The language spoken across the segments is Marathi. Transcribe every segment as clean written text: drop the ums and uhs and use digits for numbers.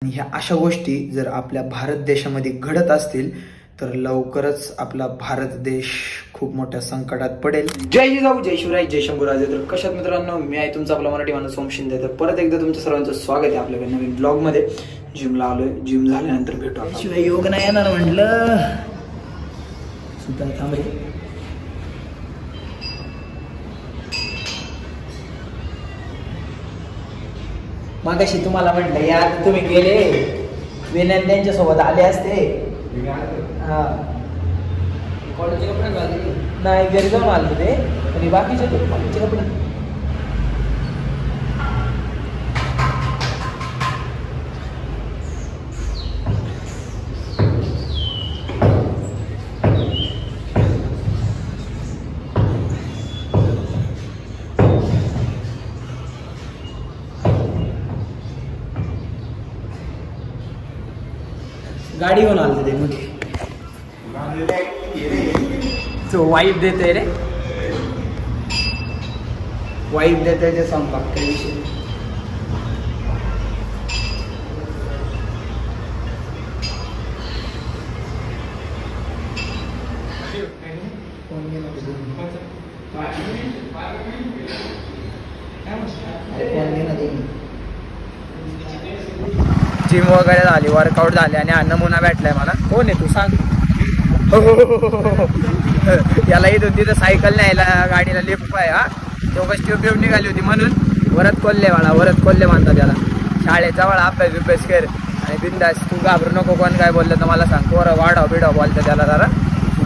आणि ह्या अशा गोष्टी जर आपल्या भारत देशामध्ये घडत असतील तर लवकरच आपला भारत देश खूप मोठ्या संकटात पडेल। जय जिजाऊ, जय शिवराय, जय शंभूराजे। तर कशात मित्रांनो, मी आहे तुमचा आपला मराठी माणूस सोम शिंदे। तर परत एकदा तुमच्या सर्वांचं स्वागत आहे आपल्या नवीन ब्लॉग मध्ये। जिमला आलोय, जिम झाल्यानंतर भेटू आपण। शिवाय योग नाही येणार म्हटलं सुद्धा थांब रे। मागाशी तुम्हाला म्हटलं यार तुम्ही गेले विनय त्यांच्या सोबत आले असते। हा कॉलेजचे कपडे घालले नाही, घरी जाऊन आले ते आणि बाकीचे कॉलेजचे कपडे। गाडी घेऊन आलते ते मोठी, तो वाईफ देते रे, वाईफ देते ते सांग काही विषय। जिम वगैरे झाली, वर्कआउट झाले आणि हा नमुना भेटलाय मला। कोण आहे तू सांग? याला इथून तिथं सायकल न्यायला गाडीला लिफ्ट आहे हा। दोघंच ट्यूब ट्यूब निघाली होती म्हणून वरत कोल्हे वाला, वरत कोल्हे म्हणतात त्याला। शाळेजवळ अभ्यास बिभ्यास कर आणि बिंदास, तू घाबरू नको। कोण काय बोललं तर मला सांग, पोरं वाढव बिडव बोलतं त्याला जरा।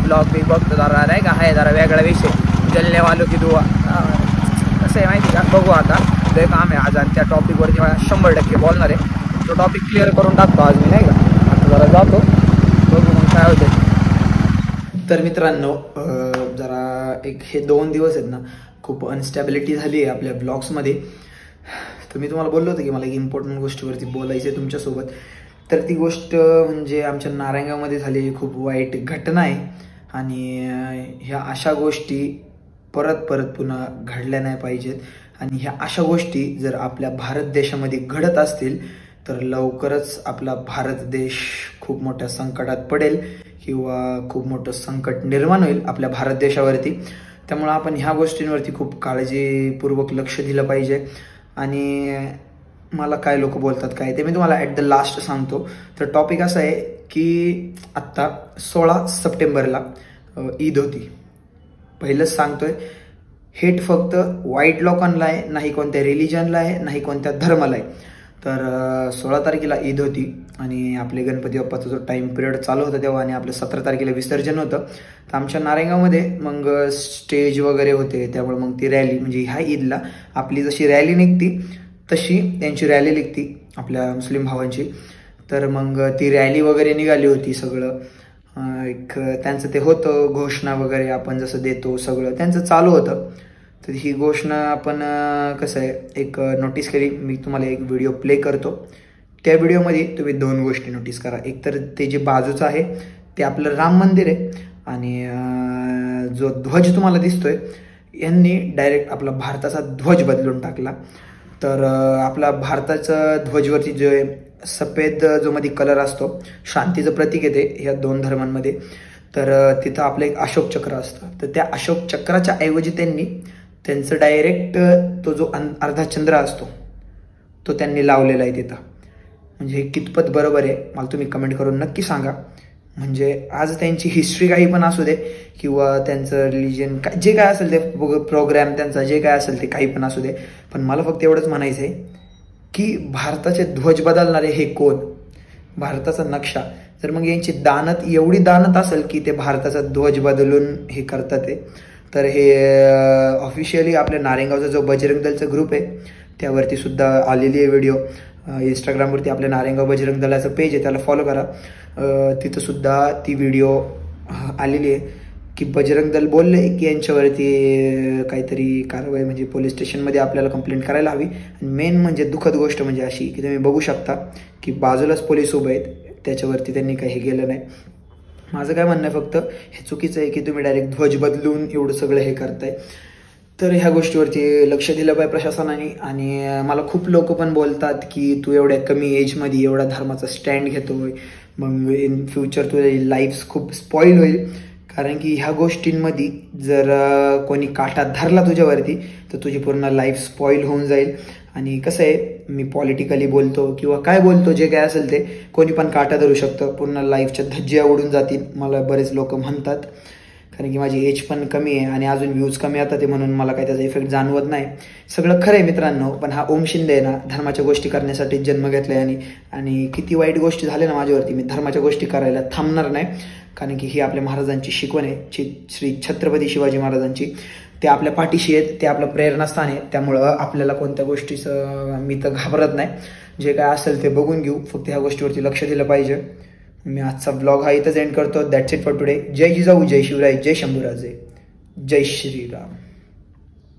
ब्लॉग बी बघतो जरा नाही का, आहे जरा वेगळा विषय। जलने वालो की दुआ कसं आहे माहिती का, बघू आता ते काम आहे आज आणि त्या टॉपिकवरती 100% बोलणार आहे। तो टॉपिक क्लिअर करून टाकतो आज मी नाही का। आता जरा जातो, बघू मग काय होतं। तर मित्रांनो जरा हे 2 दिवस आहेत ना, खूप अनस्टॅबिलिटी झाली आहे आपल्या ब्लॉग्समध्ये। तर मी तुम्हाला बोललो होतं की मला एक इम्पॉर्टंट गोष्टीवरती बोलायचं आहे तुमच्यासोबत। तर ती गोष्ट म्हणजे आमच्या नारायणगावमध्ये झालेली खूप वाईट घटना आहे आणि ह्या अशा गोष्टी परत पुन्हा घडल्या नाही पाहिजेत। आणि ह्या अशा गोष्टी जर आपल्या भारत देशामध्ये घडत असतील तर लवकरच आपला भारत देश खूप मोठ्या संकटात पडेल किंवा खूप मोठं संकट निर्माण होईल आपल्या भारत देशावरती। त्यामुळे आपण ह्या गोष्टींवरती खूप काळजीपूर्वक लक्ष दिलं पाहिजे। आणि मला काय लोक बोलतात काय ते मी तुम्हाला ॲट द लास्ट सांगतो। तर टॉपिक असा आहे की आत्ता 16 सप्टेंबरला ईद होती। पहिलंच सांगतोय, हेट फक्त वाईट लोकांना आहे, नाही कोणत्या रिलिजनला आहे, नाही कोणत्या धर्माला आहे। तर 16 तारखेला ईद होती आणि आपले गणपती बाप्पाचा जो टाईम पिरियड चालू होता तेव्हा, आणि आपलं 17 तारखेला विसर्जन होतं। तर आमच्या नारायणगावमध्ये मग स्टेज वगैरे होते, त्यामुळे मग ती रॅली म्हणजे ह्या ईदला आपली जशी रॅली निघती तशी त्यांची रॅली निघती आपल्या मुस्लिम भावांची। तर मग ती रॅली वगैरे निघाली होती, सगळं एक त्यांचं ते होतं घोषणा वगैरे आपण जसं देतो सगळं त्यांचं चालू होतं। तर ही घोषणा आपण कसं आहे एक नोटीस केली। मी तुम्हाला एक व्हिडिओ प्ले करतो, त्या व्हिडिओमध्ये तुम्ही 2 गोष्टी नोटीस करा। एक तर ते जे बाजूचं आहे ते आपलं राम मंदिर आहे आणि जो ध्वज तुम्हाला दिसतोय यांनी डायरेक्ट आपला भारताचा ध्वज बदलून टाकला। तर आपला भारताचा ध्वजवरती जो सफेद जो मध्ये कलर असतो, शांतीचं प्रतीक आहे ते ह्या 2 धर्मांमध्ये। तर तिथं आपलं एक अशोक चक्र असतं, तर त्या अशोक चक्राच्या ऐवजी त्यांनी त्यांचं डायरेक्ट तो जो अर्धा चंद्र असतो तो त्यांनी लावलेला आहे तिथं। म्हणजे हे कितपत बरोबर आहे मला तुम्ही कमेंट करून नक्की सांगा। म्हणजे आज त्यांची हिस्ट्री काही पण असू दे किंवा त्यांचं रिलिजन जे काय असेल ते प्रोग्राम त्यांचा जे काय असेल ते काही पण असू दे, पण मला फक्त एवढंच म्हणायचं आहे की भारताचे ध्वज बदलणारे हे कोण, भारताचा नक्षा। तर मग यांची दानत एवढी दानत असेल की ते भारताचा ध्वज बदलून हे करतात ते। तर हे ऑफिशियली आपल्या नारायणगावचा जो बजरंग दलचा ग्रुप आहे त्यावरती सुद्धा आलेली आहे व्हिडिओ। इंस्टाग्रामवरती आपल्या नारायणगाव बजरंग दलाचं पेज आहे, त्याला फॉलो करा। तिथं सुद्धा ती व्हिडिओ आलेली आहे की बजरंग दल बोलले की यांच्यावरती काहीतरी कारवाई म्हणजे पोलीस स्टेशनमध्ये आपल्याला कंप्लेंट करायला हवी। आणि मेन म्हणजे दुःखद गोष्ट म्हणजे अशी की तुम्ही बघू शकता की बाजूलाच पोलीस उभे आहेत, त्याच्यावरती त्यांनी काही केलं नाही। माझं काय म्हणणं आहे फक्त हे चुकीचं आहे की तुम्ही डायरेक्ट ध्वज बदलून एवढं सगळं हे करताय। तर ह्या गोष्टीवरती लक्ष दिलं पाहिजे प्रशासनाने. आणि मला खूप लोक पण बोलतात की तू एवढ्या कमी एजमध्ये एवढा धर्माचा स्टँड घेतोय, मग इन फ्युचर तुझी लाईफ खूप स्पॉईल होईल. कारण की ह्या गोष्टींमध्ये जर कोणी काटा धरला तुझ्यावरती तर तुझी पूर्ण लाईफ स्पॉईल होऊन जाईल. आणि कसं आहे, मी पॉलिटिकली बोलतो किंवा काय बोलतो, जे काय असेल ते कोणी पण काटा धरू शकतं, पूर्ण लाईफच्या धज्जिया उडून जातील, मला बरेच लोक म्हणतात. कारण की माझी एज पण कमी आहे आणि अजून व्ह्यूज कमी येतात ते, म्हणून मला काही त्याचा इफेक्ट जाणवत नाही. सगळं खरं आहे मित्रांनो, पण हा ओम शिंदे आहे ना, धर्माच्या गोष्टी करण्यासाठी जन्म घेतला आहे. आणि किती वाईट गोष्टी झाल्या ना माझ्यावरती, मी धर्माच्या गोष्टी करायला थांबणार नाही. कारण की ही आपल्या महाराजांची शिकवण आहे, श्री छत्रपती शिवाजी महाराजांची. ते आपल्या पाठीशी आहेत, ते आपलं प्रेरणास्थान आहे. त्यामुळं आपल्याला कोणत्या गोष्टीचं मी तर घाबरत नाही. जे काय असेल ते बघून घेऊ, फक्त ह्या गोष्टीवरती लक्ष दिलं पाहिजे. मी आजचा ब्लॉग हा इथंच एंड करतो. That's it for today. जय जिजाऊ, जय शिवराय, जय शंभूराजे, जय श्रीराम.